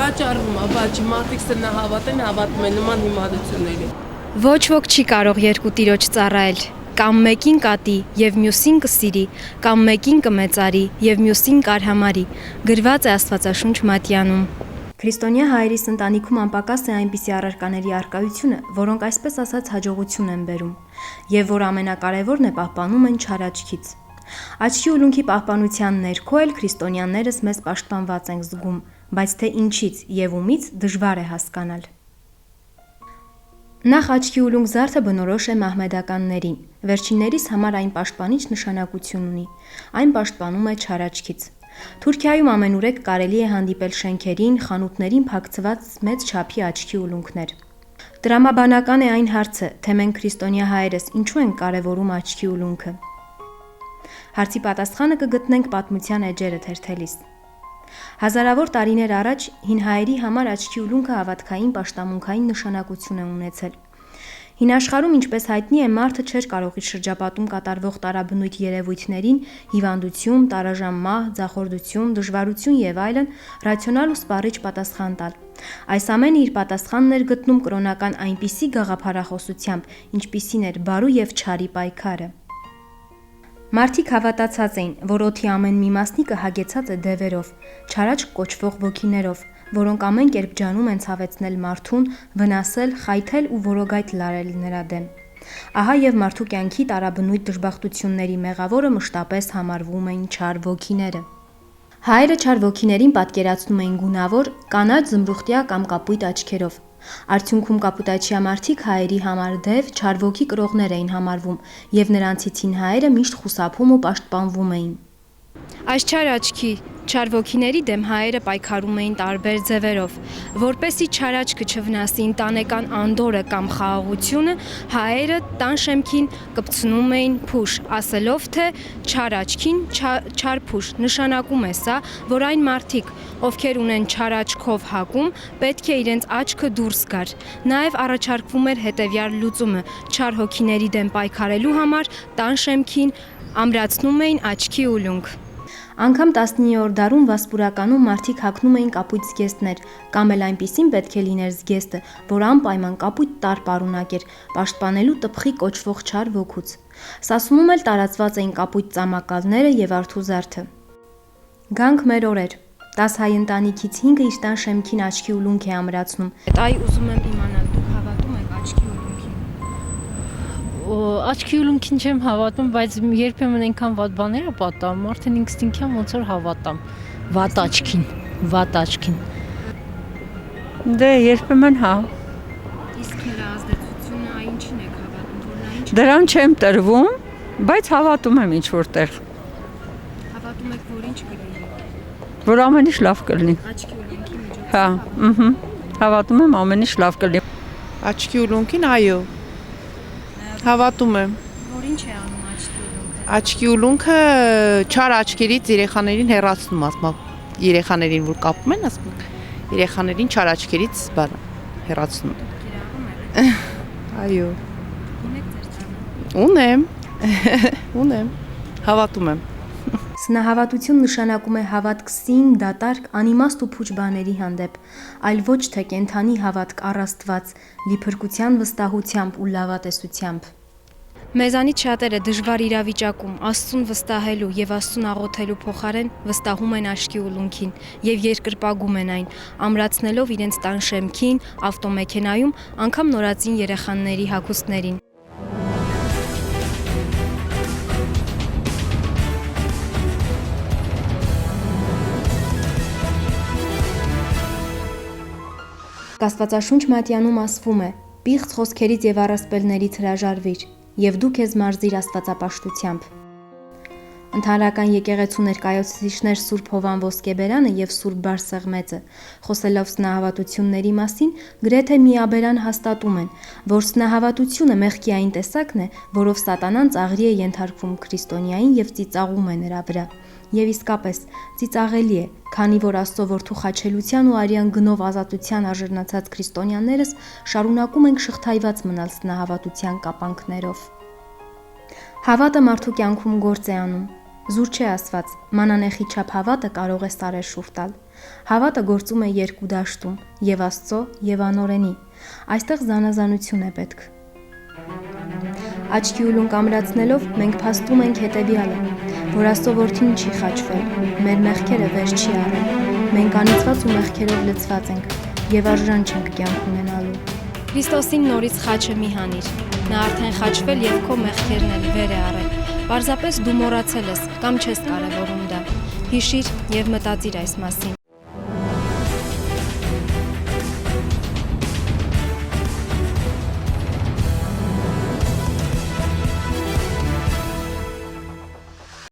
Վաճառվում է, բաճի մարդիկ սրնա հավատեն, հավատում են նման հիմարությունների։ Ոչ ոք չի կարող երկու տիրոջ ծառայել։ Կամ մեկին կատի եւ մյուսին կսիրի, կամ մեկին կմեծարի եւ մյուսին կարհամարի, գրված է Աստվածաշունչ Մատյանում։ Քրիստոնյա հայերիս ընտանիքում անպակաս է այնպիսի առարկաների առկայությունը, որոնք այսպես ասած հաջողություն են բերում, եւ որ ամենակարևորն է պահպանում են չար աչքից։ Աչքի ուլունքի պահպանության ներքո էլ քրիստոնյաներս մեզ պաշտպանված ենք զգում, բայց թե ինչից եւ ումից դժվար է հասկանալ։ Նախ աչքի ուլունք զարդը բնորոշ է մահմեդականներին, վերջիններիս համար այն պաշտպանիչ նշանակություն ունի, այն պաշտպանում է չար աչքից։ Թուրքիայում ամենուրեք կարելի է հանդիպել շենքերին, խանութներին փակցված մեծ չափի աչքի ուլունքներ։ Տրամաբանական է այն հարցը, թե մենք քրիստոնյա հայերս ինչու ենք կարևորում աչքի ուլունքը։ Հարցի պատասխանը կգտնենք պատմության էջերը թերթելիս։ Հազարավոր տարիներ առաջ հին հայերի համար աչքի ուլունքը հավատքային պաշտամունքային նշանակություն է ունեցել։ Հին աշխարհում, ինչպես հայտնի է, մարդը չէր կարող իր շրջապատում կատարվող տարաբնույթ երևույթներին՝ հիվանդություն, տարաժան մահ, ձախորդություն, դժվարություն եւ այլն, ռացիոնալ ու սպառիչ պատասխան տալ։ Այս ամենը իր պատասխանն էր գտնում կրոնական այնպիսի գաղափարախոսությամբ, ինչպիսին էր բարու եւ չարի պայքարը։ Մարդիկ հավատացած էին, որ օդի ամեն մի մասնիկը հագեցած է դևերով, չարաճ կոչվող ոգիներով, որոնք ամեն կերպ ջանում են ցավեցնել մարդուն, վնասել, խայթել ու որոգայթ լարել նրա դեմ։ Ահա եւ մարդու կյանքի տարաբնույթ դժբախտությունների մեղավորը մշտապես համարվում էին չար ոգիները։ Հայերը չար ոգիներին պատկերացնում էին գունավոր, կանաչ զմրուխտյա կամ կապույտ աչքերով։ Արդյունքում կապուտաչյա մարդիկ հայերի համար դև, չար ոգի կրողներ էին համարվում եւ նրանցից հին հայերը միշտ խուսափում ու պաշտպանվում էին։ Այս չար աչքի, չար ոգիների դեմ հայերը պայքարում էին տարբեր ձևերով, որպեսզի չար աչքը չվնասի ընտանեկան անդորը կամ խաղաղությունը, հայերը տան շեմքին կպցնում էին փուշ, ասելով թե չար աչքին չար փուշ, նշանակում է սա, որ այն մարդիկ, ովքեր ունեն չար աչքով հակում, պետք է իրենց աչքը դուրս գար։ Նաև առաջարկվում էր հետևյալ լուծումը՝ չար հոգիների դեմ պայքարելու համար տան շեմքին ամրացնում էին աչքի ուլունք։ Անգամ 19-րդ դարում վասպուրականում մարդիկ հագնում էին կապույտ զգեստներ, կամ էլ այնպիսին պետք է լիներ զգեստը, որ անպայման կապույտ տար պարունակեր, պաշտպանելու տփխի կոչվող չար ոգուց։ Սասունում էլ տարածված էին կապույտ ծամակալները եւ արթուզարդը։ Գանք մեր օրեր։ 10 հայ ընտանիքից 5-ը իր տան շեմքին աչքի ուլունք է ամրացնում։ Այ ուզում եմ իմանալ, դուք հավատում եք աչքի ուլունքին։ Աչքի ուլունքին չեմ հավատում, բայց երբեմն այնքան վատ բաներ է պատահում, արդեն ինքս ինքան ոնց որ հավատամ վատ աչքին։ Դե երբեմն հա։ Իսկ նրա ազդեցությունը ինչին եք հավատում, որ նա ինչ։ Դրան չեմ տրվում, բայց հավատում եմ ինչ որտեղ։ Հավատում եք, որ ինչ կլինի։ Որ ամեն ինչ լավ կլինի։ Աչքի ուլունքի միջոցով։ Հա, հավատում եմ ամեն ինչ լավ կլինի։ Աչքի ուլունքին այո։ Հավատում եմ։ Որ ինչ է անում աչքի ուլունքը։ Աչքի ուլունքը չար աչքերից երեխաներին հեռացնում, ասում երեխաներին որ կապում են, ասում երեխաներին չար աչքերից հեռացնում։ Կիրառում եք։ Այո։ Ունեք ձեր ծառը։ Ունեմ։ Հավատում եմ։ Սնահավատություն նշանակում է հավատք սին, դատարկ, անիմաստ ու փուչ բաների հանդեպ, այլ ոչ թե կենթանի հավատք առ Աստված, լիփրկության վստահությամբ ու լավատեսությամբ։ Մեզանից շատերը դժվար իրավիճակում Աստծուն վստահելու եւ Աստծուն աղոթելու փոխարեն վստահում են աչքի ուլունքին եւ երկրպագում են այն, ամրացնելով իրենց տան շեմքին, ավտոմեքենայում, անգամ նորածին երեխաների հագուստներին։ Աստվածաշունչ Մատյանում ասվում է. «Պիղծ խոսքերից եւ առասպելներից հրաժարվիր, եւ դու քեզ մարզիր աստվածապաշտությամբ»։ Ընդհանրական եկեղեցու ներկայացուցիչներ Սուրբ Հովան Ոսկեբերանը եւ Սուրբ Բարսեղմեծը, խոսելով սնահավատությունների մասին, գրեթե միաբերան հաստատում են, որ սնահավատությունը մեղքի այն տեսակն է, որով սատանան ծաղրի է ենթարկվում քրիստոնյային եւ ծիծաղում է նրա վրա։ Եվ իսկապես ծիծաղելի է, քանի որ Աստծո որդու խաչելության ու արյան գնով ազատության արժանացած քրիստոնյաներս շարունակում ենք շղթայված մնալ սնահավատության կապանքներով։ Հավատը մարդու կյանքում գործ է անում։ Զուր չէ ասված, մանանեխի չափ հավատը կարող է սարեր շուռ տալ։ Հավատը գործում է երկու դաշտում՝ եւ Աստծո եւ անօրենի։ Այստեղ զանազանություն է պետք։ Աչքի ուլուն կամրացնելով մենք փաստում ենք հետևյալը, որ Աստծո որդին չի խաչվել, մեր մեղքերը վեր չի առել, մենք անիծված ու մեղքերով լցված ենք եւ արժան չենք կյանք ունենալու։ Քրիստոսին նորից խաչը մի հանիր, նա արդեն խաչվել եւ քո մեղքերն էլ վեր է առել, պարզապես դու մոռացել ես կամ չես կարևորում դա, հիշիր եւ մտածիր այս մասին,